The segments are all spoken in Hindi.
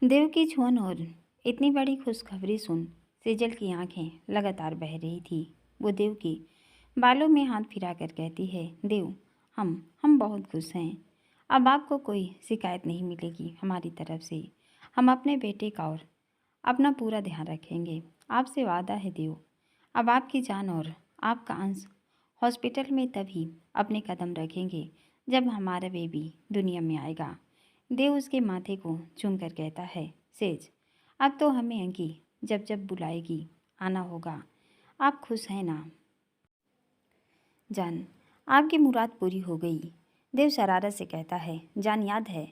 देव की छुअन और इतनी बड़ी खुशखबरी सुन सेजल की आंखें लगातार बह रही थी। वो देव के बालों में हाथ फिराकर कहती है, देव, हम बहुत खुश हैं। अब आपको कोई शिकायत नहीं मिलेगी हमारी तरफ से। हम अपने बेटे का और अपना पूरा ध्यान रखेंगे। आपसे वादा है देव। अब आपकी जान और आपका अंश हॉस्पिटल में तभी अपने कदम रखेंगे जब हमारा बेबी दुनिया में आएगा। देव उसके माथे को चूमकर कहता है, सेज, अब तो हमें अंकी जब जब बुलाएगी आना होगा। आप खुश हैं ना? जान, आपकी मुराद पूरी हो गई। देव शरारत से कहता है, जान याद है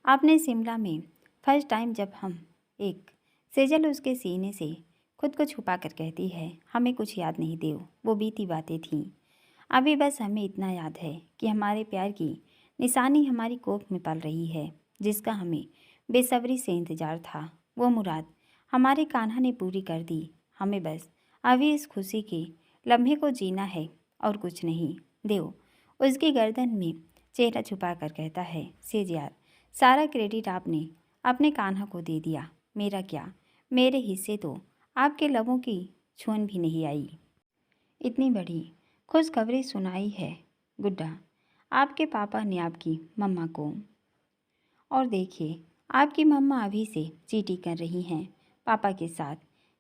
आपने शिमला में फर्स्ट टाइम जब हम एक सेजल उसके सीने से खुद को छुपा कर कहती है, हमें कुछ याद नहीं देव, वो बीती बातें थीं। अभी बस हमें इतना याद है कि हमारे प्यार की निशानी हमारी कोख में पल रही है, जिसका हमें बेसब्री से इंतजार था। वो मुराद हमारे कान्हा ने पूरी कर दी। हमें बस अभी इस खुशी के लम्हे को जीना है और कुछ नहीं। देव उसकी गर्दन में चेहरा छुपा कर कहता है, सेज यार, सारा क्रेडिट आपने अपने कान्हा को दे दिया। मेरा क्या, मेरे हिस्से तो आपके लबों की छुअन भी नहीं आई। इतनी बड़ी खुशखबरी सुनाई है गुड्डा आपके पापा ने आपकी मम्मा को। और देखिए, आपकी मम्मा अभी से चीटी कर रही हैं पापा के साथ।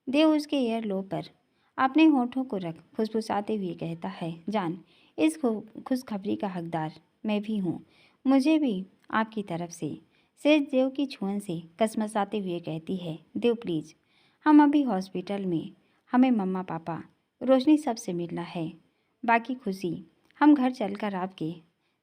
देव उसके एयरलो पर अपने होठों को रख फुसफुसाते हुए कहता है, जान, इस खुशखबरी का हकदार मैं भी हूँ। मुझे भी आपकी तरफ से। सेज देव की छुअन से कसमसाते हुए कहती है, देव प्लीज़, हम अभी हॉस्पिटल में, हमें मम्मा पापा रोशनी सबसे मिलना है। बाकी खुशी हम घर चलकर आपके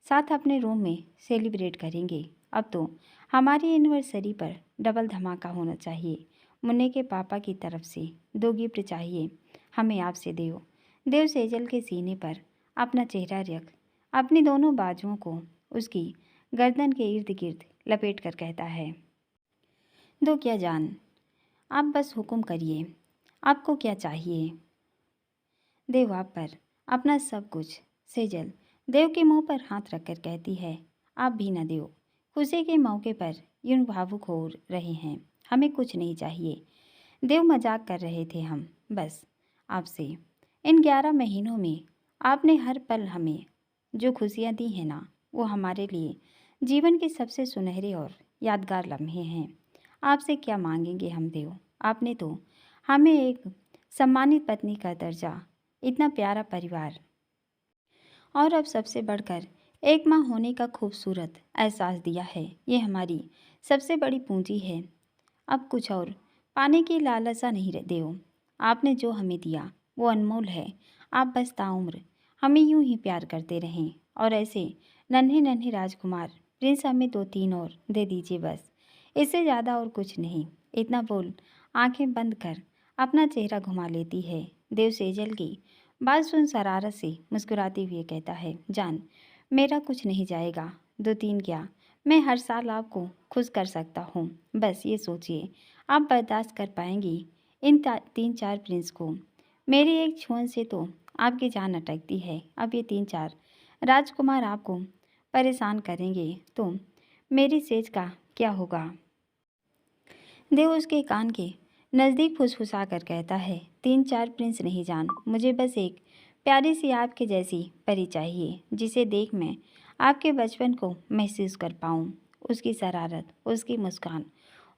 साथ अपने रूम में सेलिब्रेट करेंगे। अब तो हमारी एनिवर्सरी पर डबल धमाका होना चाहिए। मुन्ने के पापा की तरफ से 2 गिफ्ट चाहिए हमें आपसे देव। देव सेजल के सीने पर अपना चेहरा रख अपनी दोनों बाजुओं को उसकी गर्दन के इर्द गिर्द लपेट कर कहता है, दो क्या जान, आप बस हुक्म करिए, आपको क्या चाहिए? देव आप पर अपना सब कुछ। सेजल देव के मुंह पर हाथ रखकर कहती है, आप भी न देव, खुशी के मौके पर यूं भावुक हो रहे हैं। हमें कुछ नहीं चाहिए देव, मजाक कर रहे थे हम बस आपसे। इन 11 महीनों में आपने हर पल हमें जो खुशियाँ दी हैं ना, वो हमारे लिए जीवन के सबसे सुनहरे और यादगार लम्हे हैं। आपसे क्या मांगेंगे हम देव? आपने तो हमें एक सम्मानित पत्नी का दर्जा, इतना प्यारा परिवार और अब सबसे बढ़कर एक माँ होने का खूबसूरत एहसास दिया है। ये हमारी सबसे बड़ी पूंजी है। अब कुछ और पाने की लालसा नहीं देव। आपने जो हमें दिया वो अनमोल है। आप बस ताउम्र हमें यूं ही प्यार करते रहें और ऐसे नन्हे नन्हे राजकुमार प्रिंस हमें 2-3 और दे दीजिए बस, इससे ज़्यादा और कुछ नहीं। इतना बोल आंखें बंद कर अपना चेहरा घुमा लेती है। देव सेजल की बात सुन शरारत से मुस्कुराते हुए कहता है, जान, मेरा कुछ नहीं जाएगा। 2-3 क्या, मैं हर साल आपको खुश कर सकता हूँ। बस ये सोचिए, आप बर्दाश्त कर पाएंगी इन 3-4 प्रिंस को? मेरी एक छुअन से तो आपकी जान अटकती है। अब ये 3-4 राजकुमार आपको परेशान करेंगे तो मेरी सेज का क्या होगा? देव उसके कान के नज़दीक फुसफुसा कर कहता है, 3-4 प्रिंस नहीं जान, मुझे बस एक प्यारी सी आपके जैसी परी चाहिए, जिसे देख मैं आपके बचपन को महसूस कर पाऊँ। उसकी शरारत, उसकी मुस्कान,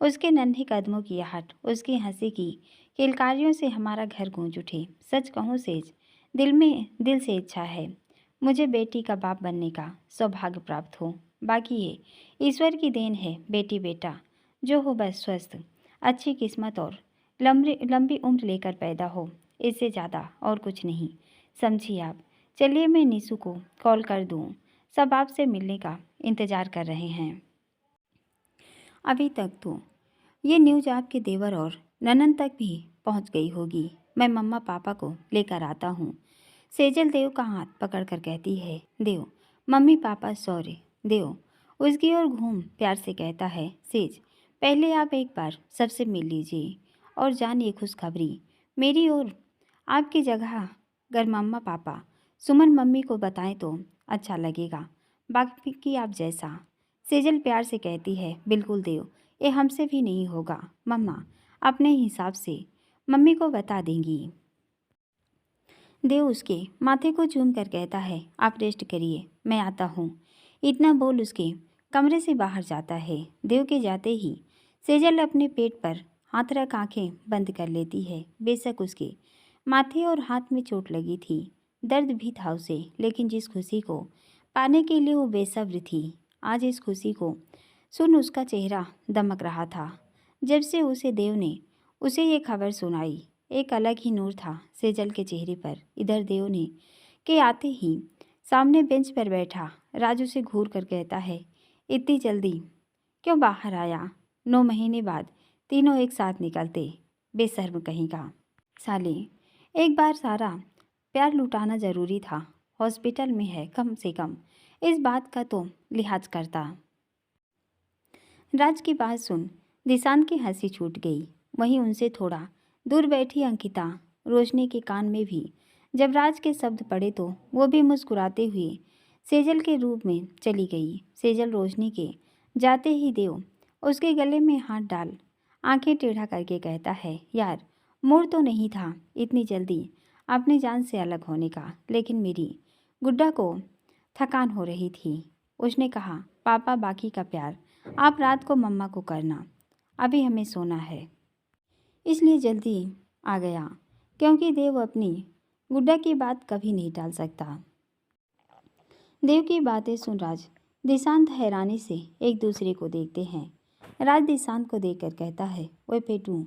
उसके नन्हे कदमों की आहट, उसकी हंसी की किलकारियों से हमारा घर गूंज उठे। सच कहूँ सेज, दिल से इच्छा है मुझे बेटी का बाप बनने का सौभाग्य प्राप्त हो। बाकी ये ईश्वर की देन है, बेटी बेटा जो हो बस स्वस्थ, अच्छी किस्मत और लंबी उम्र लेकर पैदा हो, इससे ज़्यादा और कुछ नहीं। समझिए आप। चलिए मैं नीसू को कॉल कर दूँ, सब आपसे मिलने का इंतज़ार कर रहे हैं। अभी तक तो ये न्यूज़ आपके देवर और ननन तक भी पहुंच गई होगी। मैं मम्मा पापा को लेकर आता हूँ। सेजल देव का हाथ पकड़कर कहती है, देव, मम्मी पापा सॉरी। देव उसकी ओर घूम प्यार से कहता है, सेज, पहले आप एक बार सबसे मिल लीजिए और जानिए खुशखबरी मेरी और आपकी जगह अगर मम्मा पापा सुमन मम्मी को बताएं तो अच्छा लगेगा, बाकी की आप जैसा। सेजल प्यार से कहती है, बिल्कुल देव, ये हमसे भी नहीं होगा। मम्मा अपने हिसाब से मम्मी को बता देंगी। देव उसके माथे को चूम कर कहता है, आप रेस्ट करिए, मैं आता हूँ। इतना बोल उसके कमरे से बाहर जाता है। देव के जाते ही सेजल अपने पेट पर हाथ रख आंखें बंद कर लेती है। बेशक उसके माथे और हाथ में चोट लगी थी, दर्द भी था उसे, लेकिन जिस खुशी को पाने के लिए वो बेसब्र थी, आज इस खुशी को सुन उसका चेहरा दमक रहा था। जब से उसे देव ने उसे ये खबर सुनाई, एक अलग ही नूर था सेजल के चेहरे पर। इधर देव ने के आते ही सामने बेंच पर बैठा राजू से घूर कर कहता है, इतनी जल्दी क्यों बाहर आया? 9 महीने बाद तीनों एक साथ निकलते, बेशर्म कहीं का। साले, एक बार सारा प्यार लुटाना ज़रूरी था। हॉस्पिटल में है, कम से कम इस बात का तो लिहाज करता। राज की बात सुन दिशांत की हंसी छूट गई। वहीं उनसे थोड़ा दूर बैठी अंकिता रोशनी के कान में भी जब राज के शब्द पड़े तो वो भी मुस्कुराते हुए सेजल के रूप में चली गई। सेजल रोशनी के जाते ही देव उसके गले में हाथ डाल आंखें टेढ़ा करके कहता है, यार मूड तो नहीं था इतनी जल्दी अपनी जान से अलग होने का, लेकिन मेरी गुड्डा को थकान हो रही थी। उसने कहा, पापा बाकी का प्यार आप रात को मम्मा को करना, अभी हमें सोना है, इसलिए जल्दी आ गया। क्योंकि देव अपनी गुड्डा की बात कभी नहीं टाल सकता। देव की बातें सुन राज दिशांत हैरानी से एक दूसरे को देखते हैं। राज दिशांत को देखकर कहता है, ओए पेटू,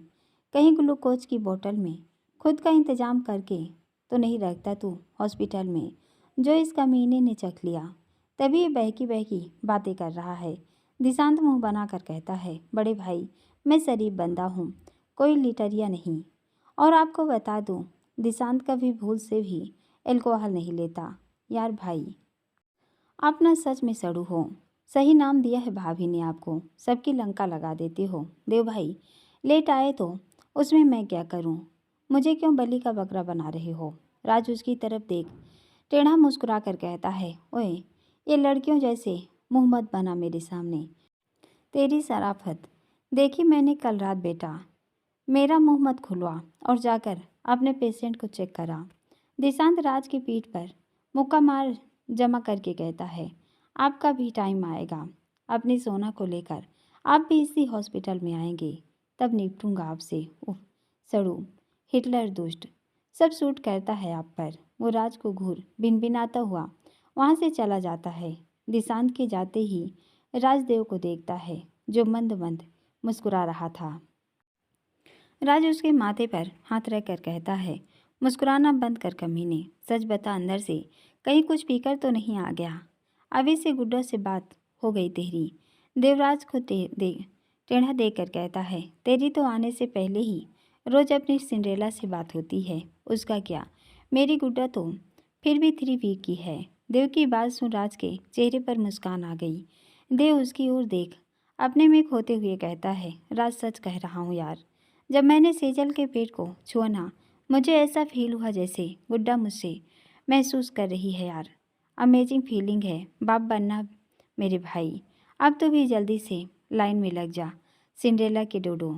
कहीं ग्लूकोज की बोतल में खुद का इंतजाम करके तो नहीं रखता तू हॉस्पिटल में, जो इस कमीने ने चख लिया तभी ये बहकी बहकी बातें कर रहा है। दिशांत मुंह बनाकर कहता है, बड़े भाई मैं शरीफ बंदा हूँ, कोई लिटरिया नहीं। और आपको बता दूँ, दिशांत कभी भूल से भी एल्कोहल नहीं लेता। यार भाई आप ना सच में सड़ू हो, सही नाम दिया है भाभी ने आपको, सबकी लंका लगा देते हो। देव भाई लेट आए तो उसमें मैं क्या करूं? मुझे क्यों बलि का बकरा बना रहे हो? राज उसकी तरफ देख टेढ़ा मुस्कुरा कर कहता है, ओए ये लड़कियों जैसे मुंह मत बना मेरे सामने, तेरी शराफत देखी मैंने कल रात बेटा, मेरा मुंह मत खुलवा और जाकर अपने पेशेंट को चेक करा। दिशांत राज की पीठ पर मुक्का मार जमा करके कहता है, आपका भी टाइम आएगा, अपनी सोना को लेकर आप भी इसी हॉस्पिटल में आएंगे, तब निपटूंगा आपसे। उफ सड़ू हिटलर दुष्ट, सब सूट करता है आप पर। वो राज को घूर भिनभिनाता हुआ वहाँ से चला जाता है। दिशांत के जाते ही राजदेव को देखता है, जो मंद मंद मुस्कुरा रहा था। राज उसके माथे पर हाथ रखकर कहता है, मुस्कुराना बंद कर कमीने, सच बता अंदर से कहीं कुछ पीकर तो नहीं आ गया? अभी से गुड्डा से बात हो गई तेरी? देवराज को टेढ़ा देकर कहता है, तेरी तो आने से पहले ही रोज अपनी सिंड्रेला से बात होती है, उसका क्या? मेरी गुड्डा तो फिर भी 3 वीक की है। देव की बात सुन राज के चेहरे पर मुस्कान आ गई। देव उसकी ओर देख अपने में खोते हुए कहता है, राज सच कह रहा हूँ यार, जब मैंने सेजल के पेट को छुआ ना, मुझे ऐसा फील हुआ जैसे गुड्डा मुझसे महसूस कर रही है यार। अमेजिंग फीलिंग है बाप बनना मेरे भाई। अब तो भी जल्दी से लाइन में लग जा सिंड्रेला के डोडो।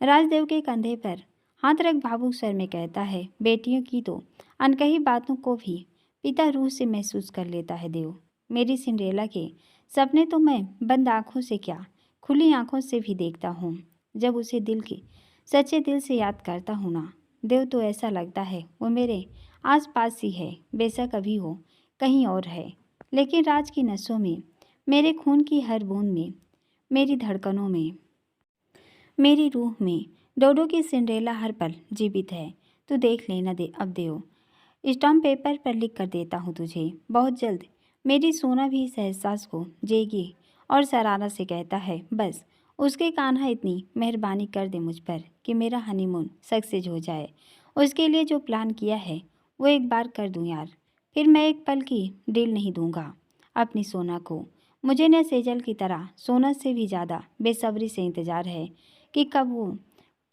राजदेव के कंधे पर हाथ रख भावुक स्वर में कहता है, बेटियों की तो अनकही बातों को भी पिता रूह से महसूस कर लेता है देव। मेरी सिंड्रेला के सपने तो मैं बंद आँखों से क्या खुली आँखों से भी देखता हूँ। जब उसे दिल के सच्चे दिल से याद करता हूँ ना देव, तो ऐसा लगता है वो मेरे आस पास ही है, बेशक अभी हो कहीं और है, लेकिन राज की नसों में, मेरे खून की हर बूंद में, मेरी धड़कनों में, मेरी रूह में डोडो की सिंड्रेला हर पल जीवित है। तू देख लेना दे अब देव, स्टाम्प पेपर पर लिख कर देता हूँ तुझे, बहुत जल्द मेरी सोना भी इस एहसास को जेगी। और शरारा से कहता है, बस उसके कान्हा इतनी मेहरबानी कर दे मुझ पर कि मेरा हनीमून सक्सेस हो जाए। उसके लिए जो प्लान किया है वो एक बार कर दूं यार, फिर मैं एक पल की डील नहीं दूंगा अपनी सोना को। मुझे न सेजल की तरह सोना से भी ज़्यादा बेसब्री से इंतज़ार है कि कब वो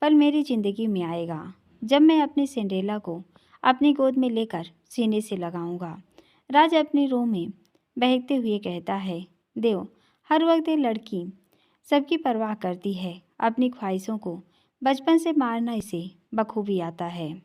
पल मेरी ज़िंदगी में आएगा, जब मैं अपनी सिंड्रेला को अपनी गोद में लेकर सीने से लगाऊंगा। राज अपनी रूह में बहकते हुए कहता है, देव हर वक्त ये लड़की सबकी परवाह करती है, अपनी ख्वाहिशों को बचपन से मारना इसे बखूबी आता है।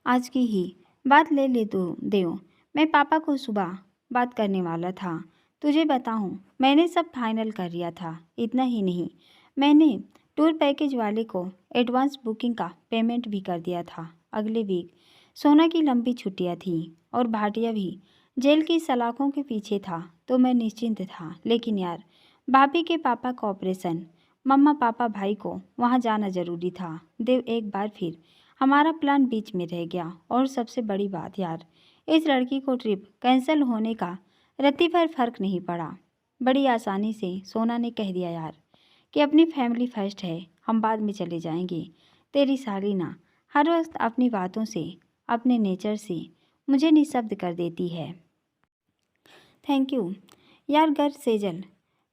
आज की ही बात ले तो देव, मैं पापा को सुबह बात करने वाला था। तुझे बताऊं, मैंने सब फाइनल कर लिया था। इतना ही नहीं, मैंने टूर पैकेज वाले को एडवांस बुकिंग का पेमेंट भी कर दिया था। अगले वीक सोना की लंबी छुट्टियां थी और भाटिया भी जेल की सलाखों के पीछे था, तो मैं निश्चिंत था। लेकिन यार, भाभी के पापा का ऑपरेशन, मम्मा पापा भाई को वहाँ जाना ज़रूरी था। देव, एक बार फिर हमारा प्लान बीच में रह गया। और सबसे बड़ी बात यार, इस लड़की को ट्रिप कैंसिल होने का रत्ती भर फर्क नहीं पड़ा। बड़ी आसानी से सोना ने कह दिया यार कि अपनी फैमिली फर्स्ट है, हम बाद में चले जाएंगे। तेरी सालीना हर वक्त अपनी बातों से, अपने नेचर से मुझे निःशब्द कर देती है। थैंक यू यार। गर सेजल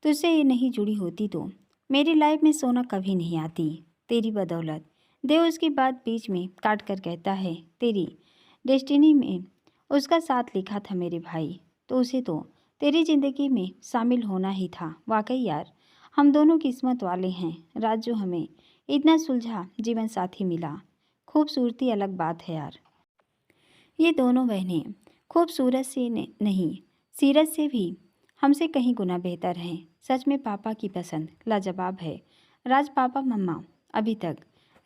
तुझसे ये नहीं जुड़ी होती तो मेरी लाइफ में सोना कभी नहीं आती। तेरी बदौलत। देव उसकी बात बीच में काट कर कहता है, तेरी डेस्टिनी में उसका साथ लिखा था मेरे भाई, तो उसे तो तेरी ज़िंदगी में शामिल होना ही था। वाकई यार, हम दोनों किस्मत वाले हैं। राज, जो हमें इतना सुलझा जीवन साथी मिला। खूबसूरती अलग बात है यार। ये दोनों बहनें खूबसूरत से नहीं, सीरत से भी हमसे कहीं गुना बेहतर हैं। सच में पापा की पसंद लाजवाब है। राज, पापा मम्मा अभी तक।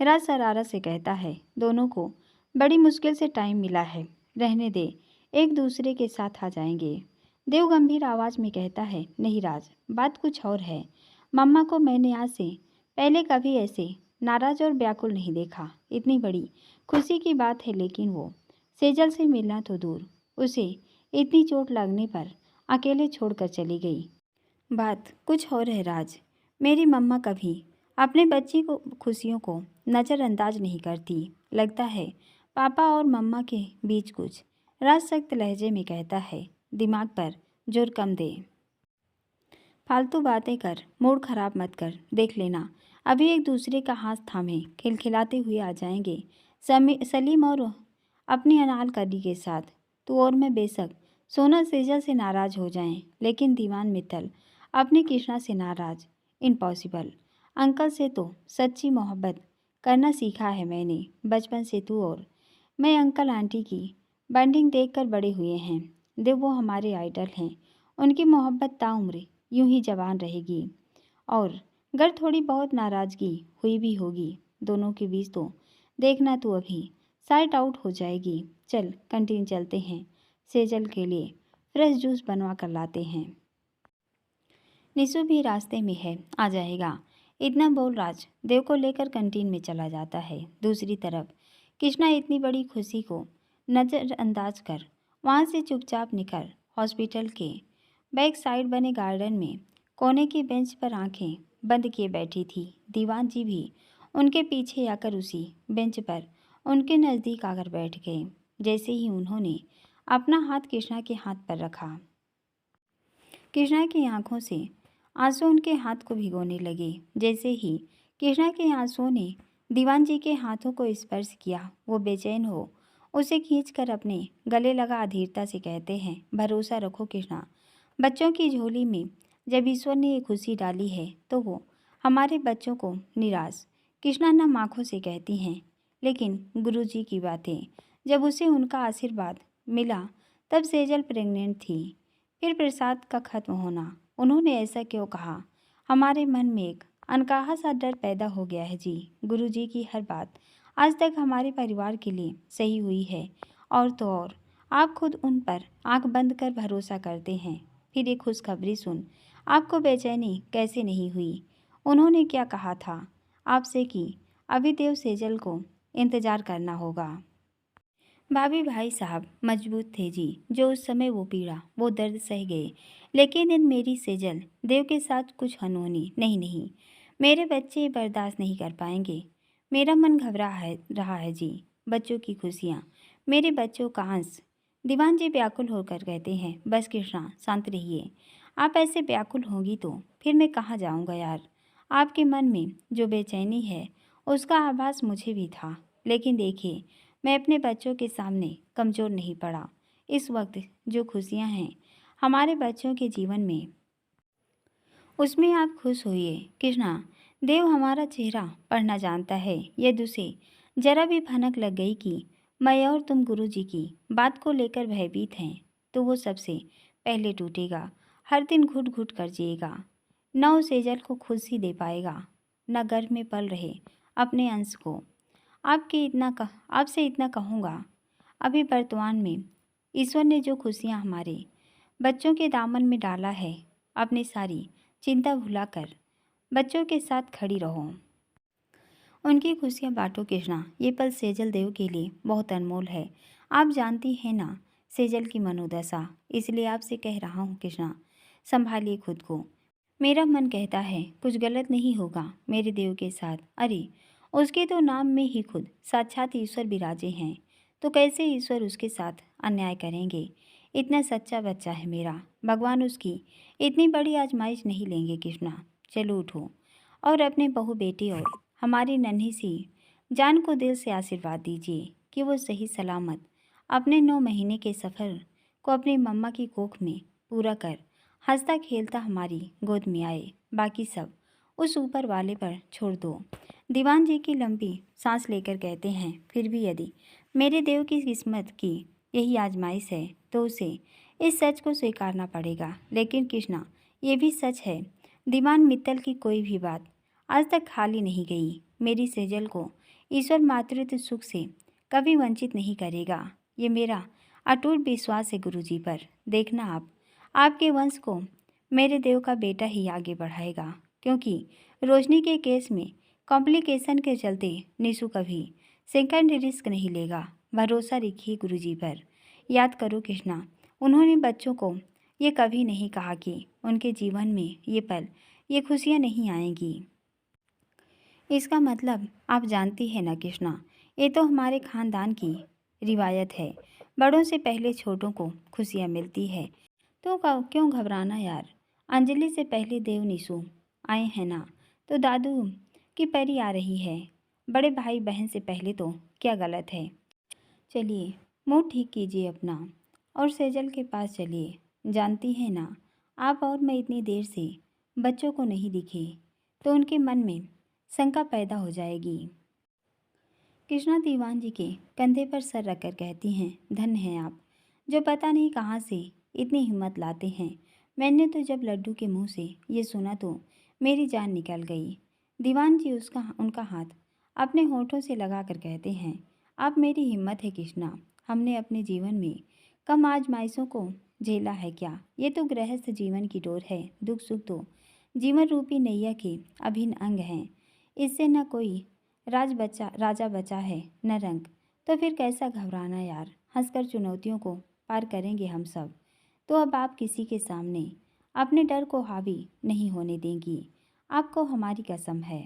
राज शरारत से कहता है, दोनों को बड़ी मुश्किल से टाइम मिला है, रहने दे, एक दूसरे के साथ आ जाएंगे। देव गंभीर आवाज़ में कहता है, नहीं राज, बात कुछ और है। मम्मा को मैंने आज से पहले कभी ऐसे नाराज और व्याकुल नहीं देखा। इतनी बड़ी खुशी की बात है, लेकिन वो सेजल से मिलना तो दूर, उसे इतनी चोट लगने पर अकेले छोड़कर चली गई। बात कुछ और है राज। मेरी मम्मा कभी अपने बच्ची को खुशियों को नज़रअंदाज नहीं करती। लगता है पापा और मम्मा के बीच कुछ। राज सख्त लहजे में कहता है, दिमाग पर जोर कम दे, फालतू बातें कर, मूड खराब मत कर। देख लेना, अभी एक दूसरे का हाथ थामे खिलखिलाते हुए आ जाएंगे सलीम और अपनी अनारकली के साथ। तू और मैं बेशक सोना सेजल से नाराज़ हो जाएं, लेकिन दीवान मित्तल अपनी कृष्णा से नाराज़, इम्पॉसिबल। अंकल से तो सच्ची मोहब्बत करना सीखा है मैंने बचपन से। तू और मैं अंकल आंटी की बॉन्डिंग देखकर बड़े हुए हैं। देव, वो हमारे आइडल हैं। उनकी मोहब्बत ताउम्र यूं ही जवान रहेगी। और अगर थोड़ी बहुत नाराज़गी हुई भी होगी दोनों के बीच, तो देखना तू अभी साइट आउट हो जाएगी। चल कैंटीन चलते हैं, सेजल के लिए फ्रेश जूस बनवा कर लाते हैं। निशु भी रास्ते में है, आ जाएगा। इतना बोल राज देव को लेकर कैंटीन में चला जाता है। दूसरी तरफ कृष्णा इतनी बड़ी खुशी को नज़रअंदाज कर वहाँ से चुपचाप निकल हॉस्पिटल के बैक साइड बने गार्डन में कोने की बेंच पर आंखें बंद किए बैठी थी। दीवान जी भी उनके पीछे आकर उसी बेंच पर उनके नज़दीक आकर बैठ गए। जैसे ही उन्होंने अपना हाथ कृष्णा के हाथ पर रखा, कृष्णा की आंखों से आंसू उनके हाथ को भिगोने लगे। जैसे ही कृष्णा के आंसुओं ने दीवान जी के हाथों को स्पर्श किया, वो बेचैन हो उसे खींचकर अपने गले लगा अधीरता से कहते हैं, भरोसा रखो कृष्णा, बच्चों की झोली में जब ईश्वर ने ये खुशी डाली है तो वो हमारे बच्चों को निराश। कृष्णा नम आँखों से कहती हैं, लेकिन गुरुजी की बातें, जब उसे उनका आशीर्वाद मिला तब सेजल प्रेग्नेंट थी। फिर प्रसाद का खत्म होना, उन्होंने ऐसा क्यों कहा? हमारे मन में एक अनकहा सा डर पैदा हो गया है जी। गुरुजी की हर बात आज तक हमारे परिवार के लिए सही हुई है, और तो और आप खुद उन पर आंख बंद कर भरोसा करते हैं। फिर एक खुशखबरी सुन आपको बेचैनी कैसे नहीं हुई? उन्होंने क्या कहा था आपसे कि अभी देव सेजल को इंतज़ार करना होगा? भाभी भाई साहब मजबूत थे जी, जो उस समय वो पीड़ा वो दर्द सह गए। लेकिन इन मेरी सेजल देव के साथ कुछ अनहोनी नहीं, मेरे बच्चे बर्दाश्त नहीं कर पाएंगे। मेरा मन घबरा रहा है जी। बच्चों की खुशियाँ, मेरे बच्चों का अंश। दीवान जी व्याकुल होकर कहते हैं, बस कृष्णा शांत रहिए। आप ऐसे व्याकुल होंगी तो फिर मैं कहाँ जाऊँगा यार। आपके मन में जो बेचैनी है उसका आभास मुझे भी था, लेकिन देखिए मैं अपने बच्चों के सामने कमज़ोर नहीं पड़ा। इस वक्त जो खुशियाँ हैं हमारे बच्चों के जीवन में, उसमें आप खुश होइए कृष्णा। देव हमारा चेहरा पढ़ना जानता है। यदि उसे जरा भी भनक लग गई कि मैं और तुम गुरुजी की बात को लेकर भयभीत हैं तो वो सबसे पहले टूटेगा। हर दिन घुट घुट कर जिएगा। न उस सेजल को खुद सी दे पाएगा, न गर्भ में पल रहे अपने अंश को। आपसे इतना कहूँगा, अभी वर्तमान में ईश्वर ने जो खुशियाँ हमारे बच्चों के दामन में डाला है, अपनी सारी चिंता भुलाकर बच्चों के साथ खड़ी रहो। उनकी खुशियाँ बांटो कृष्णा। ये पल सेजल देव के लिए बहुत अनमोल है। आप जानती हैं ना सेजल की मनोदशा, इसलिए आपसे कह रहा हूँ कृष्णा, संभालिए खुद को। मेरा मन कहता है कुछ गलत नहीं होगा मेरे देव के साथ। अरे उसके तो नाम में ही खुद साक्षात ईश्वर विराजे हैं, तो कैसे ईश्वर उसके साथ अन्याय करेंगे। इतना सच्चा बच्चा है मेरा, भगवान उसकी इतनी बड़ी आजमाइश नहीं लेंगे कृष्णा। चलो उठो और अपने बहू बेटी और हमारी नन्ही सी जान को दिल से आशीर्वाद दीजिए कि वो सही सलामत अपने 9 महीने के सफ़र को अपनी मम्मा की कोख में पूरा कर हंसता खेलता हमारी गोद में आए। बाकी सब उस ऊपर वाले पर छोड़ दो। दीवान जी की लंबी सांस लेकर कहते हैं, फिर भी यदि मेरे देव की किस्मत की यही आजमाइश है तो उसे इस सच को स्वीकारना पड़ेगा। लेकिन कृष्णा, ये भी सच है, दीवान मित्तल की कोई भी बात आज तक खाली नहीं गई। मेरी सेजल को ईश्वर मातृत्व सुख से कभी वंचित नहीं करेगा। ये मेरा अटूट विश्वास है गुरुजी पर। देखना आपके वंश को मेरे देव का बेटा ही आगे बढ़ाएगा, क्योंकि रोशनी के केस में कॉम्प्लिकेशन के चलते निशु कभी सेकंड रिस्क नहीं लेगा। भरोसा रखिए गुरुजी पर। याद करो कृष्णा, उन्होंने बच्चों को ये कभी नहीं कहा कि उनके जीवन में ये पल, ये खुशियाँ नहीं आएंगी। इसका मतलब आप जानती हैं ना कृष्णा, ये तो हमारे खानदान की रिवायत है। बड़ों से पहले छोटों को खुशियाँ मिलती है, तो क्यों घबराना यार। अंजलि से पहले देव निशु आए हैं ना, तो दादू की परी आ रही है। बड़े भाई बहन से पहले तो क्या गलत है। चलिए मुंह ठीक कीजिए अपना और सेजल के पास चलिए। जानती हैं ना, आप और मैं इतनी देर से बच्चों को नहीं दिखे तो उनके मन में शंका पैदा हो जाएगी। कृष्णा दीवान जी के कंधे पर सर रखकर कहती हैं, धन्य हैं आप जो पता नहीं कहाँ से इतनी हिम्मत लाते हैं। मैंने तो जब लड्डू के मुंह से ये सुना तो मेरी जान निकल गई। दीवान जी उनका हाथ अपने होठों से लगा कर कहते हैं, आप मेरी हिम्मत है कृष्णा। हमने अपने जीवन में कम आजमाइशों को झेला है क्या। ये तो गृहस्थ जीवन की डोर है। दुख सुख तो जीवन रूपी नैया के अभिन्न अंग हैं। इससे न कोई राजा बचा है न रंग। तो फिर कैसा घबराना यार, हंसकर चुनौतियों को पार करेंगे हम सब। तो अब आप किसी के सामने अपने डर को हावी नहीं होने देंगी, आपको हमारी कसम है।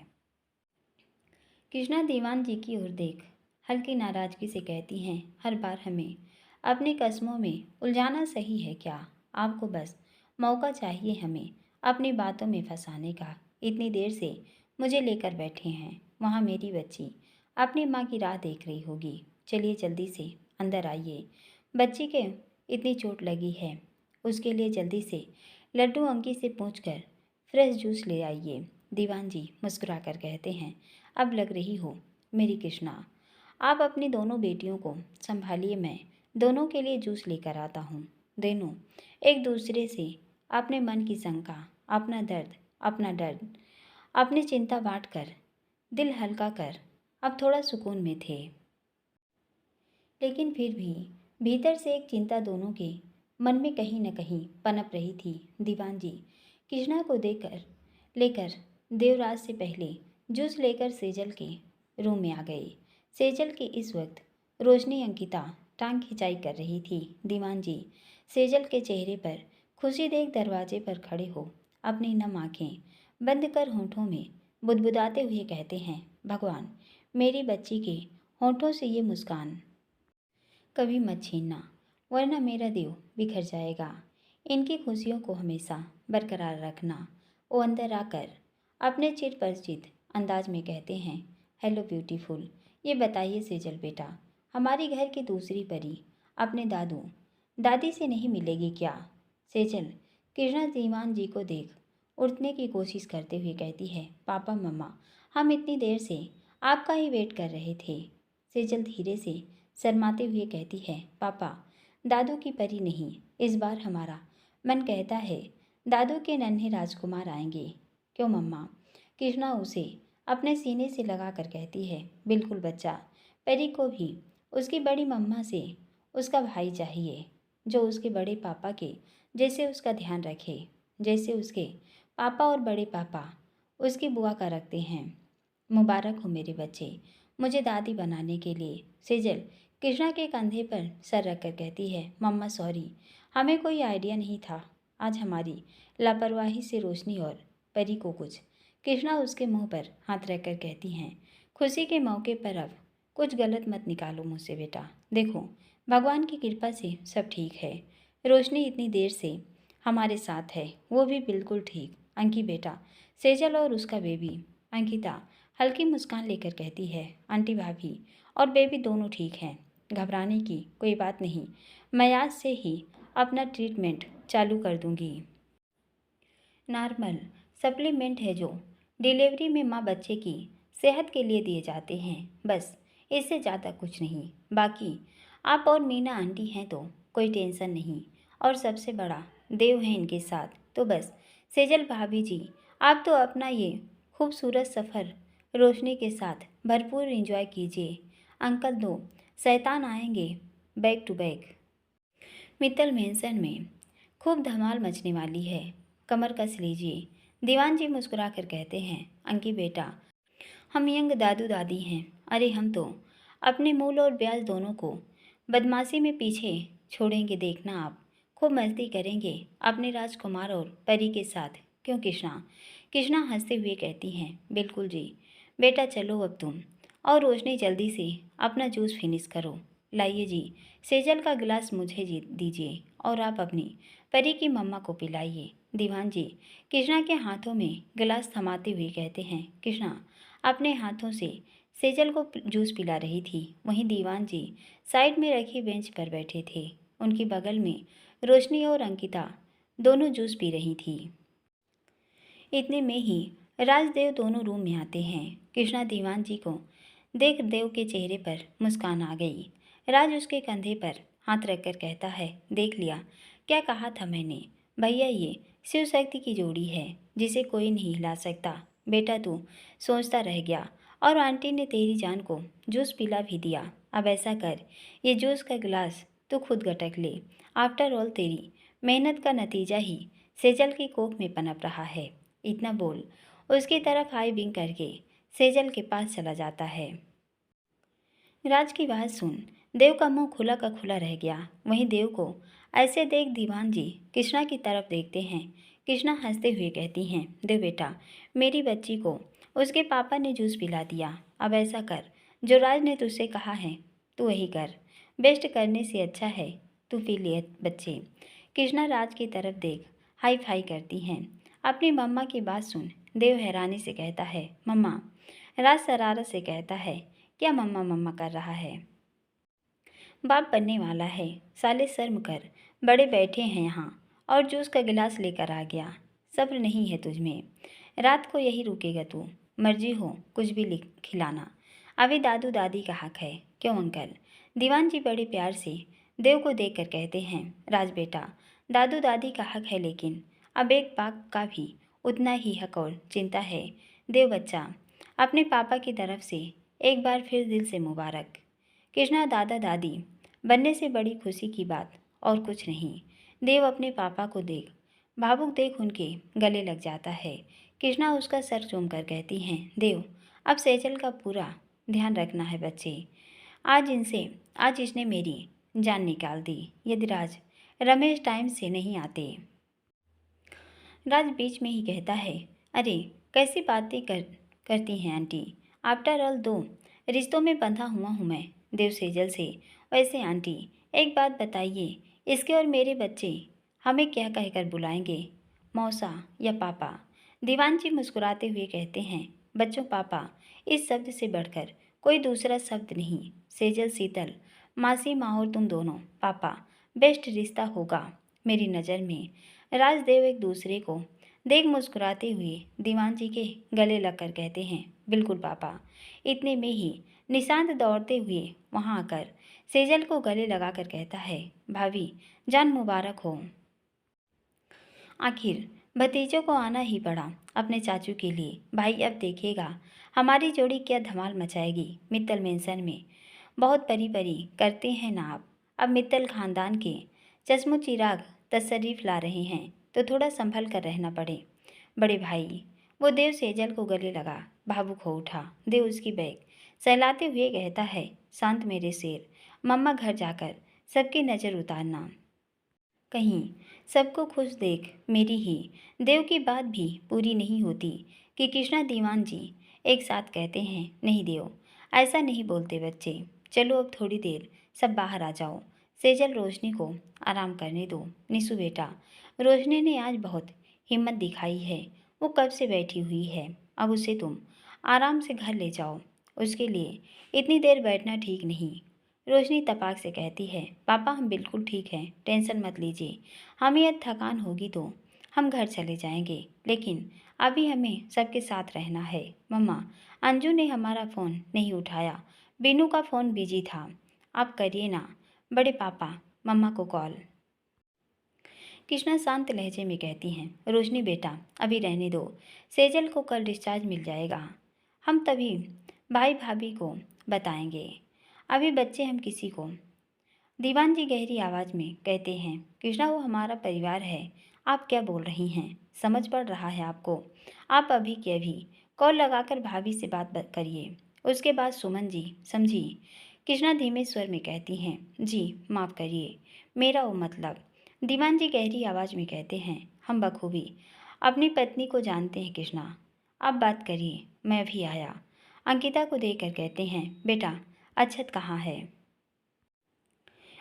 कृष्णा दीवान जी की ओर देख हल्की नाराजगी से कहती हैं, हर बार हमें अपनी कस्मों में उलझाना सही है क्या। आपको बस मौका चाहिए हमें अपनी बातों में फंसाने का। इतनी देर से मुझे लेकर बैठे हैं, वहाँ मेरी बच्ची अपनी माँ की राह देख रही होगी। चलिए जल्दी से अंदर आइए। बच्ची के इतनी चोट लगी है, उसके लिए जल्दी से लड्डू अंकी से पूछकर फ्रेश जूस ले आइए। दीवान जी मुस्कुरा कर कहते हैं, अब लग रही हो मेरी कृष्णा। आप अपनी दोनों बेटियों को संभालिए, मैं दोनों के लिए जूस लेकर आता हूँ। दोनों एक दूसरे से अपने मन की शंका, अपना दर्द, अपना डर, अपनी चिंता बांट कर दिल हल्का कर अब थोड़ा सुकून में थे। लेकिन फिर भी भीतर से एक चिंता दोनों के मन में कहीं न कहीं पनप रही थी। दीवान जी कृष्णा को लेकर देवराज से पहले जूस लेकर सेजल के रूम में आ गए। सेजल की इस वक्त रोशनी अंकिता टांग खिंचाई कर रही थी। दीवान जी सेजल के चेहरे पर खुशी देख दरवाजे पर खड़े हो अपनी नम आंखें बंद कर होठों में बुदबुदाते हुए कहते हैं, भगवान मेरी बच्ची के होठों से ये मुस्कान कभी मत छीनना, वरना मेरा देव बिखर जाएगा। इनकी खुशियों को हमेशा बरकरार रखना। वो अंदर आकर अपने चिर परिचित अंदाज में कहते हैं, हेलो ब्यूटीफुल। ये बताइए सेजल बेटा, हमारी घर की दूसरी परी अपने दादू दादी से नहीं मिलेगी क्या। सेजल कृष्णा दीवान जी को देख उठने की कोशिश करते हुए कहती है, पापा मम्मा, हम इतनी देर से आपका ही वेट कर रहे थे। सेजल धीरे से शर्माते हुए कहती है, पापा, दादू की परी नहीं, इस बार हमारा मन कहता है दादू के नन्हे राजकुमार आएंगे। क्यों मम्मा? कृष्णा उसे अपने सीने से लगा कर कहती है, बिल्कुल बच्चा, परी को भी उसकी बड़ी मम्मा से उसका भाई चाहिए, जो उसके बड़े पापा के जैसे उसका ध्यान रखे, जैसे उसके पापा और बड़े पापा उसकी बुआ का रखते हैं। मुबारक हो मेरे बच्चे, मुझे दादी बनाने के लिए। सेजल कृष्णा के कंधे पर सर रखकर कहती है, मम्मा सॉरी, हमें कोई आइडिया नहीं था। आज हमारी लापरवाही से रोशनी और परी को कुछ। कृष्णा उसके मुंह पर हाथ रखकर कहती हैं, खुशी के मौके पर अब कुछ गलत मत निकालो मुझसे बेटा। देखो, भगवान की कृपा से सब ठीक है। रोशनी इतनी देर से हमारे साथ है, वो भी बिल्कुल ठीक। अंकी बेटा, सेजल और उसका बेबी। अंकिता हल्की मुस्कान लेकर कहती है, आंटी भाभी और बेबी दोनों ठीक हैं, घबराने की कोई बात नहीं। मैं आज से ही अपना ट्रीटमेंट चालू कर दूंगी। नॉर्मल सप्लीमेंट है जो डिलीवरी में माँ बच्चे की सेहत के लिए दिए जाते हैं, बस इससे ज़्यादा कुछ नहीं। बाकी आप और मीना आंटी हैं तो कोई टेंशन नहीं, और सबसे बड़ा देव है इनके साथ, तो बस सेजल भाभी जी, आप तो अपना ये खूबसूरत सफ़र रोशनी के साथ भरपूर एंजॉय कीजिए। अंकल दो शैतान आएंगे back to back. Mittal mansion में खूब धमाल मचने वाली है, कमर कस लीजिए। दीवान जी मुस्कुराकर कहते हैं, अंकी बेटा, हम यंग दादू दादी हैं। अरे हम तो अपने मूल और ब्याज दोनों को बदमाशी में पीछे छोड़ेंगे, देखना आप। खूब मस्ती करेंगे अपने राजकुमार और परी के साथ। क्यों कृष्णा? कृष्णा हंसते हुए कहती हैं, बिल्कुल जी। बेटा चलो अब तुम और रोशनी जल्दी से अपना जूस फिनिश करो। लाइए जी, सेजल का गिलास मुझे जी दीजिए और आप अपनी परी की मम्मा को पिलाइए। दीवान जी कृष्णा के हाथों में गिलास थमाते हुए कहते हैं, कृष्णा अपने हाथों से सेजल को जूस पिला रही थी। वहीं दीवान जी साइड में रखी बेंच पर बैठे थे। उनकी बगल में रोशनी और अंकिता दोनों जूस पी रही थी। इतने में ही राजदेव दोनों रूम में आते हैं। कृष्णा दीवान जी को देख देव के चेहरे पर मुस्कान आ गई। राज उसके कंधे पर हाथ रखकर कहता है, देख लिया क्या कहा था मैंने? भैया ये शिव शक्ति की जोड़ी है जिसे कोई नहीं हिला सकता। बेटा तू सोचता रह गया और आंटी ने तेरी जान को जूस पिला भी दिया। अब ऐसा कर, ये जूस का गिलास तू खुद गटक ले। आफ्टर ऑल तेरी मेहनत का नतीजा ही सेजल की कोख में पनप रहा है। इतना बोल उसकी तरफ आई बिंग करके सेजल के पास चला जाता है। राज की बात सुन देव का मुंह खुला का खुला रह गया। वहीं देव को ऐसे देख दीवान जी कृष्णा की तरफ देखते हैं। कृष्णा हंसते हुए कहती हैं, देव बेटा, मेरी बच्ची को उसके पापा ने जूस पिला दिया। अब ऐसा कर, जो राज ने तुझसे कहा है तू वही कर। बेस्ट करने से अच्छा है तू पी लिए बच्चे। कृष्णा राज की तरफ देख हाई फाई करती हैं। अपनी मम्मा की बात सुन देव हैरानी से कहता है, मम्मा। राज शरारत से कहता है, क्या मम्मा मम्मा कर रहा है? बाप बनने वाला है, साले शर्म कर। बड़े बैठे हैं यहाँ और जूस का गिलास लेकर आ गया। सब्र नहीं है तुझमें, रात को यही रुकेगा तू। मर्जी हो कुछ भी लिख खिलाना, अभी दादू दादी का हक है। क्यों अंकल? दीवान जी बड़े प्यार से देव को देख कर कहते हैं, राज बेटा, दादू दादी का हक है, लेकिन अब एक बाप का भी उतना ही हक और चिंता है। देव बच्चा, अपने पापा की तरफ से एक बार फिर दिल से मुबारक। कृष्णा दादा दादी बनने से बड़ी खुशी की बात और कुछ नहीं। देव अपने पापा को देख भावुक देख उनके गले लग जाता है। कृष्णा उसका सर चूम कर कहती हैं, देव अब सेजल का पूरा ध्यान रखना है बच्चे। आज इसने मेरी जान निकाल दी। यदि राज रमेश टाइम से नहीं आते। राज बीच में ही कहता है, अरे कैसी बातें करती हैं आंटी। आफ्टर ऑल दो रिश्तों में बंधा हुआ हूँ मैं देव सेजल से। वैसे आंटी एक बात बताइए, इसके और मेरे बच्चे हमें क्या कहकर बुलाएंगे, मौसा या पापा? दीवान जी मुस्कुराते हुए कहते हैं, बच्चों पापा इस शब्द से बढ़कर कोई दूसरा शब्द नहीं। सेजल शीतल मासी माँ और तुम दोनों पापा, बेस्ट रिश्ता होगा मेरी नज़र में। राजदेव एक दूसरे को देव मुस्कुराते हुए दीवान जी के गले लगकर कहते हैं, बिल्कुल पापा। इतने में ही निशांत दौड़ते हुए वहां आकर सेजल को गले लगाकर कहता है, भाभी जान मुबारक हो। आखिर भतीजों को आना ही पड़ा अपने चाचू के लिए। भाई अब देखिएगा हमारी जोड़ी क्या धमाल मचाएगी मित्तल मेंशन में। बहुत परी परी करते हैं ना आप। अब मित्तल खानदान के चश्मो चिराग तशरीफ ला रहे हैं तो थोड़ा संभल कर रहना पड़े बड़े भाई। वो देव सेजल को गले लगा भावुक हो उठा। देव उसकी बैग सहलाते हुए कहता है, शांत मेरे शेर, मम्मा घर जाकर सबकी नज़र उतारना, कहीं सबको खुश देख मेरी ही। देव की बात भी पूरी नहीं होती कि कृष्णा दीवान जी एक साथ कहते हैं, नहीं देव ऐसा नहीं बोलते बच्चे, चलो अब थोड़ी देर सब बाहर आ जाओ। सेजल रोशनी को आराम करने दो। निशु बेटा, रोशनी ने आज बहुत हिम्मत दिखाई है, वो कब से बैठी हुई है, अब उसे तुम आराम से घर ले जाओ। उसके लिए इतनी देर बैठना ठीक नहीं। रोशनी तपाक से कहती है, पापा हम बिल्कुल ठीक हैं, टेंशन मत लीजिए। हमें यह थकान होगी तो हम घर चले जाएंगे, लेकिन अभी हमें सबके साथ रहना है। मम्मा, अंजू ने हमारा फ़ोन नहीं उठाया, बीनू का फ़ोन बिजी था। आप करिए ना बड़े पापा मम्मा को कॉल। कृष्णा शांत लहजे में कहती हैं, रोशनी बेटा अभी रहने दो, सेजल को कल डिस्चार्ज मिल जाएगा, हम तभी भाई भाभी को बताएंगे, अभी बच्चे हम किसी को। दीवान जी गहरी आवाज़ में कहते हैं, कृष्णा वो हमारा परिवार है, आप क्या बोल रही हैं, समझ पड़ रहा है आपको। आप अभी के अभी कॉल लगाकर भाभी से बात करिए, उसके बाद सुमन जी, समझी। कृष्णा धीमे स्वर में कहती हैं, जी माफ़ करिए, मेरा वो मतलब। दीवान जी गहरी आवाज़ में कहते हैं, हम बखूबी अपनी पत्नी को जानते हैं कृष्णा, आप बात करिए, मैं भी आया। अंकिता को देखकर कहते हैं, बेटा अक्षत कहाँ है।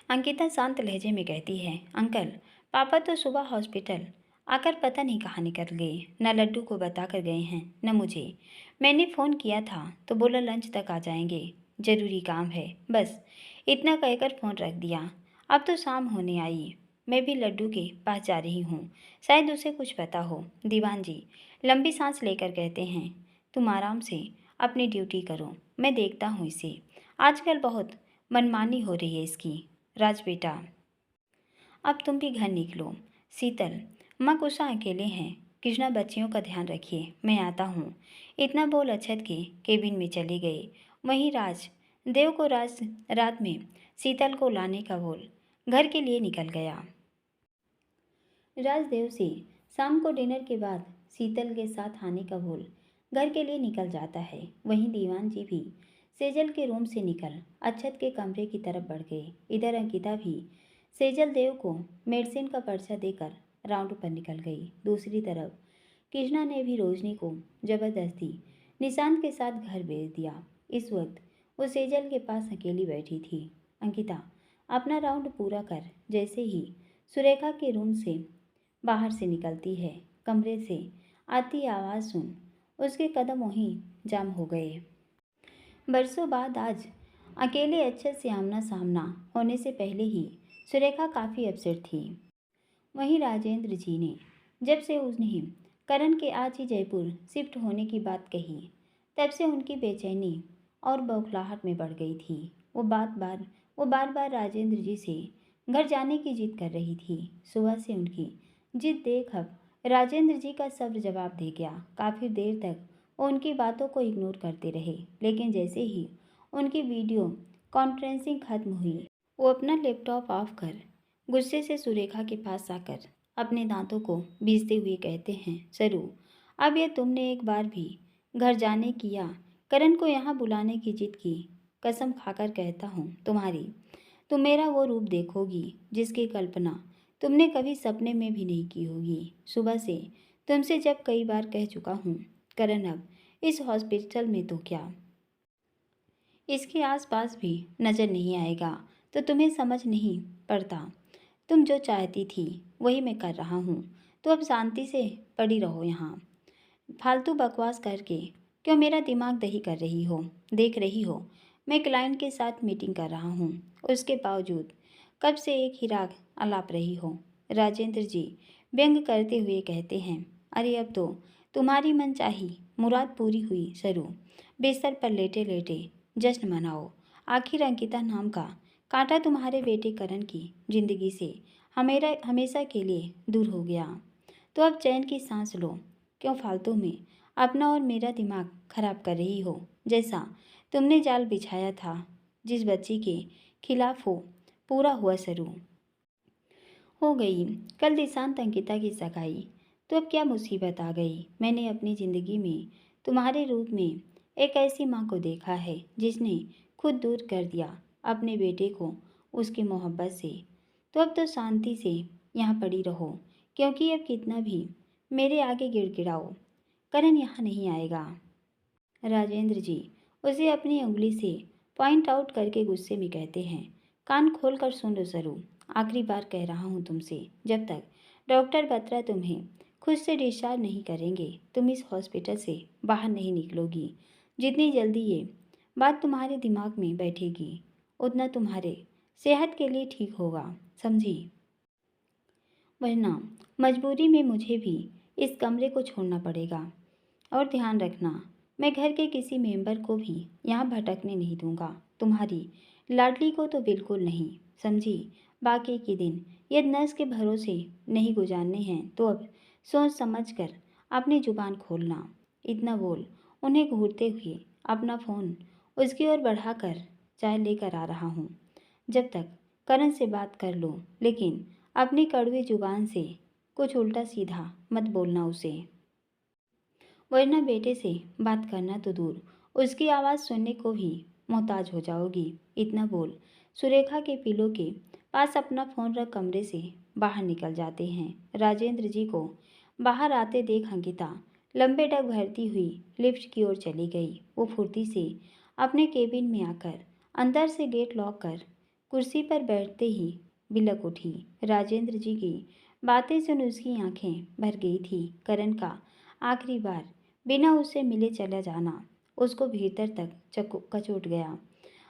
अंकिता शांत लहजे में कहती है, अंकल पापा तो सुबह हॉस्पिटल आकर पता नहीं कहाँ निकल गए, न लड्डू को बताकर गए हैं न मुझे। मैंने फ़ोन किया था तो बोला लंच तक आ जाएंगे, ज़रूरी काम है, बस इतना कहकर फ़ोन रख दिया। अब तो शाम होने आई, मैं भी लड्डू के पास जा रही हूँ, शायद उसे कुछ पता हो। दीवान जी लंबी सांस लेकर कहते हैं, तुम आराम से अपनी ड्यूटी करो, मैं देखता हूँ इसे, आजकल बहुत मनमानी हो रही है इसकी। राज बेटा अब तुम भी घर निकलो। शीतल माँ कुशा अकेले हैं, कृष्णा बच्चियों का ध्यान रखिए, मैं आता हूँ। इतना बोल अक्षत के केबिन में चले गए। वहीं राज देव को रात में शीतल को लाने का बोल घर के लिए निकल गया। राजदेव से शाम को डिनर के बाद शीतल के साथ आने का बोल घर के लिए निकल जाता है। वहीं दीवान जी भी सेजल के रूम से निकल अक्षत के कमरे की तरफ बढ़ गए। इधर अंकिता भी सेजल देव को मेडिसिन का पर्चा देकर राउंड पर निकल गई। दूसरी तरफ कृष्णा ने भी रोशनी को जबरदस्ती निशांत के साथ घर भेज दिया। इस वक्त वो सेजल के पास अकेली बैठी थी। अंकिता अपना राउंड पूरा कर जैसे ही सुरेखा के रूम से बाहर से निकलती है, कमरे से आती आवाज़ सुन उसके कदम वहीं जाम हो गए। बरसों बाद आज अकेले अक्षत से आमना सामना होने से पहले ही सुरेखा काफ़ी अपसेट थी। वहीं राजेंद्र जी ने जब से उसने करण के आज ही जयपुर शिफ्ट होने की बात कही, तब से उनकी बेचैनी और बौखलाहट में बढ़ गई थी। वो बार बार राजेंद्र जी से घर जाने की जिद कर रही थी। सुबह से उनकी जिद देख अब राजेंद्र जी का सब्र जवाब दे गया। काफ़ी देर तक वो उनकी बातों को इग्नोर करते रहे, लेकिन जैसे ही उनकी वीडियो कॉन्फ्रेंसिंग खत्म हुई, वो अपना लैपटॉप ऑफ कर गुस्से से सुरेखा के पास आकर अपने दांतों को बीसते हुए कहते हैं, सरू अब ये तुमने एक बार भी घर जाने की या करण को यहाँ बुलाने की जिद की, कसम खाकर कहता हूँ तुम मेरा वो रूप देखोगी जिसकी कल्पना तुमने कभी सपने में भी नहीं की होगी। सुबह से तुमसे जब कई बार कह चुका हूँ, करण अब इस हॉस्पिटल में तो क्या इसके आसपास भी नज़र नहीं आएगा, तो तुम्हें समझ नहीं पड़ता। तुम जो चाहती थी वही मैं कर रहा हूँ, तो अब शांति से पड़ी रहो यहाँ, फालतू बकवास करके क्यों मेरा दिमाग दही कर रही हो। देख रही हो मैं क्लाइंट के साथ मीटिंग कर रहा हूँ, उसके बावजूद कब से एक ही राग अलाप रही हो। राजेंद्र जी व्यंग करते हुए कहते हैं, अरे अब तो तुम्हारी मनचाही मुराद पूरी हुई सरू। बिस्तर पर लेटे लेटे जश्न मनाओ। आखिर अंकिता नाम का कांटा तुम्हारे बेटे करण की जिंदगी से हमेरा हमेशा के लिए दूर हो गया। तो अब चैन की सांस लो। क्यों फालतू में अपना और मेरा दिमाग खराब कर रही हो। जैसा तुमने जाल बिछाया था जिस बच्ची के खिलाफ हो, पूरा हुआ सरू। हो गई कल दिशांत अंकिता की सगाई। तो अब क्या मुसीबत आ गई। मैंने अपनी ज़िंदगी में तुम्हारे रूप में एक ऐसी माँ को देखा है जिसने खुद दूर कर दिया अपने बेटे को उसकी मोहब्बत से। तो अब तो शांति से यहाँ पड़ी रहो, क्योंकि अब कितना भी मेरे आगे गिड़गिड़ाओ, करण यहाँ नहीं आएगा। राजेंद्र जी उसे अपनी उंगली से पॉइंट आउट करके गुस्से में कहते हैं, कान खोल कर सुन लो सरू। आखिरी बार कह रहा हूँ तुमसे, जब तक डॉक्टर बत्रा तुम्हें खुद से डिस्चार्ज नहीं करेंगे तुम इस हॉस्पिटल से बाहर नहीं निकलोगी। जितनी जल्दी ये बात तुम्हारे दिमाग में बैठेगी उतना तुम्हारे सेहत के लिए ठीक होगा, समझी। वरना मजबूरी में मुझे भी इस कमरे को छोड़ना पड़ेगा। और ध्यान रखना, मैं घर के किसी मेंबर को भी यहाँ भटकने नहीं दूंगा। तुम्हारी लाडली को तो बिल्कुल नहीं, समझी। बाकी के दिन यदि नर्स के भरोसे नहीं गुजारने हैं तो अब सोच समझ कर अपनी जुबान खोलना। इतना बोल उन्हें घूरते हुए अपना फ़ोन उसकी ओर बढ़ाकर चाय लेकर आ रहा हूँ। जब तक करण से बात कर लो, लेकिन अपनी कड़वी जुबान से कुछ उल्टा सीधा मत बोलना उसे, वरना बेटे से बात करना तो दूर उसकी आवाज़ सुनने को भी मोहताज हो जाओगी। इतना बोल सुरेखा के पिलो के पास अपना फ़ोन रख कमरे से बाहर निकल जाते हैं। राजेंद्र जी को बाहर आते देख अंकिता लंबे डग भरती हुई लिफ्ट की ओर चली गई। वो फुर्ती से अपने केबिन में आकर अंदर से गेट लॉक कर कुर्सी पर बैठते ही बिलक उठी। राजेंद्र जी की बातें सुन उसकी आंखें भर गई थी। करण का आखिरी बार बिना उससे मिले चला जाना उसको भीतर तक कचोट गया।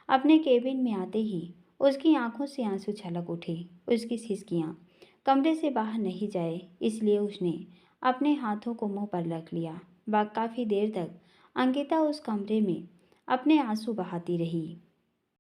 अपने केबिन में आते ही उसकी आंखों से आंसू छलक उठे। उसकी सिसकियाँ कमरे से बाहर नहीं जाए इसलिए उसने अपने हाथों को मुंह पर रख लिया। काफ़ी देर तक अंकिता उस कमरे में अपने आंसू बहाती रही।